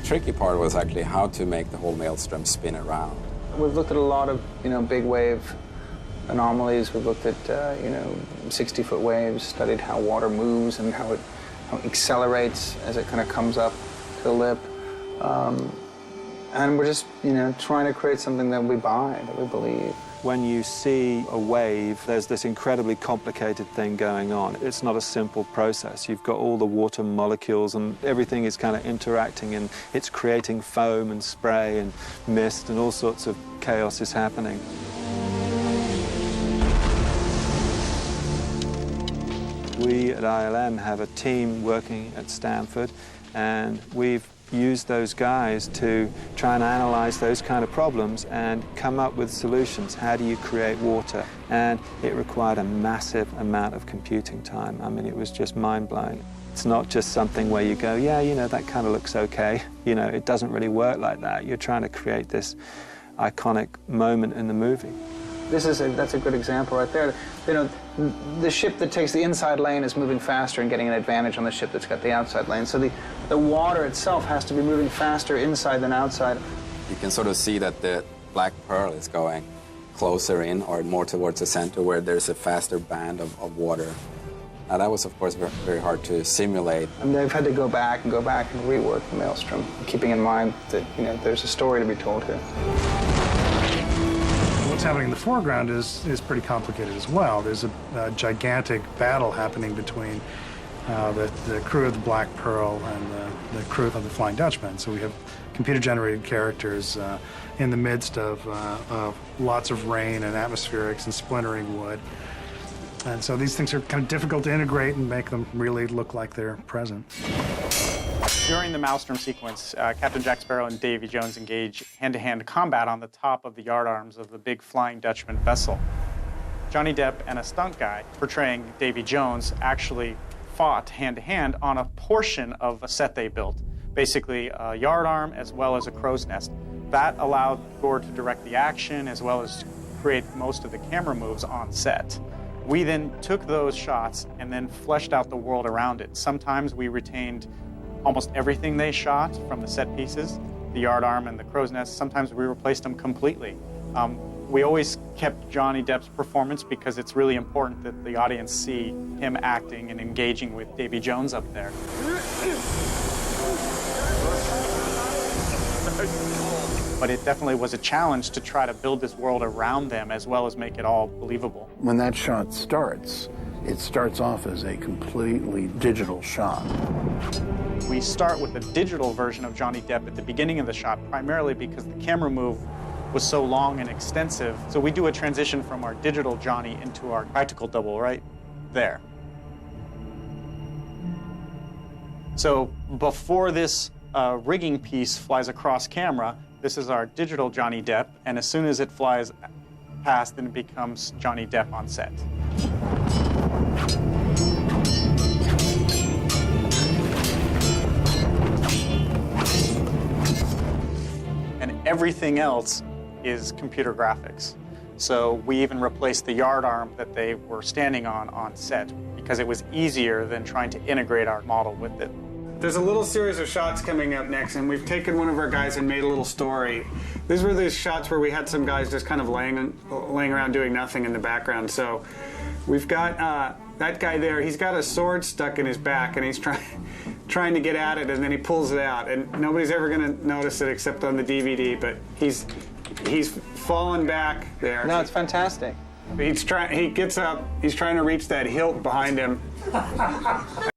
tricky part was actually how to make the whole maelstrom spin around. We've looked at a lot of, big wave anomalies. We've looked at, 60-foot waves, studied how water moves and how it accelerates as it kind of comes up to the lip. And we're just, trying to create something that we buy, that we believe. When you see a wave, there's this incredibly complicated thing going on. It's not a simple process. You've got all the water molecules and everything is kind of interacting, and it's creating foam and spray and mist, and all sorts of chaos is happening. We at ILM have a team working at Stanford, and we've used those guys to try and analyze those kind of problems and come up with solutions. How do you create water? And it required a massive amount of computing time. I mean, it was just mind-blowing. It's not just something where you go, yeah, that kind of looks okay. It doesn't really work like that. You're trying to create this iconic moment in the movie. That's a good example right there. The ship that takes the inside lane is moving faster and getting an advantage on the ship that's got the outside lane. So the water itself has to be moving faster inside than outside. You can sort of see that the black pearl is going closer in or more towards the center where there's a faster band of water. Now that was, of course, very, very hard to simulate. And they've had to go back and rework the maelstrom, keeping in mind that, there's a story to be told here. What's happening in the foreground is pretty complicated as well. There's a gigantic battle happening between the crew of the Black Pearl and the crew of the Flying Dutchman. So we have computer-generated characters in the midst of lots of rain and atmospherics and splintering wood. And so these things are kind of difficult to integrate and make them really look like they're present. During the maelstrom sequence, Captain Jack Sparrow and Davy Jones engage hand-to-hand combat on the top of the yardarms of the big Flying Dutchman vessel. Johnny Depp and a stunt guy portraying Davy Jones actually fought hand-to-hand on a portion of a set they built, basically a yardarm as well as a crow's nest. That allowed Gore to direct the action as well as create most of the camera moves on set. We then took those shots and then fleshed out the world around it. Sometimes we retained almost everything they shot from the set pieces, the yardarm and the crow's nest. Sometimes we replaced them completely. We always kept Johnny Depp's performance because it's really important that the audience see him acting and engaging with Davy Jones up there. But it definitely was a challenge to try to build this world around them as well as make it all believable. When that shot starts, it starts off as a completely digital shot. We start with a digital version of Johnny Depp at the beginning of the shot, primarily because the camera move was so long and extensive. So we do a transition from our digital Johnny into our practical double right there. So before this rigging piece flies across camera, this is our digital Johnny Depp, and as soon as it flies past, then it becomes Johnny Depp on set. Everything else is computer graphics. So we even replaced the yardarm that they were standing on set because it was easier than trying to integrate our model with it. There's a little series of shots coming up next, and we've taken one of our guys and made a little story. These were those shots where we had some guys just kind of laying around doing nothing in the background. So we've got that guy there. He's got a sword stuck in his back, and he's trying to get at it, and then he pulls it out, and nobody's ever going to notice it except on the DVD. But he's fallen back there. No, it's fantastic. He gets up. He's trying to reach that hilt behind him.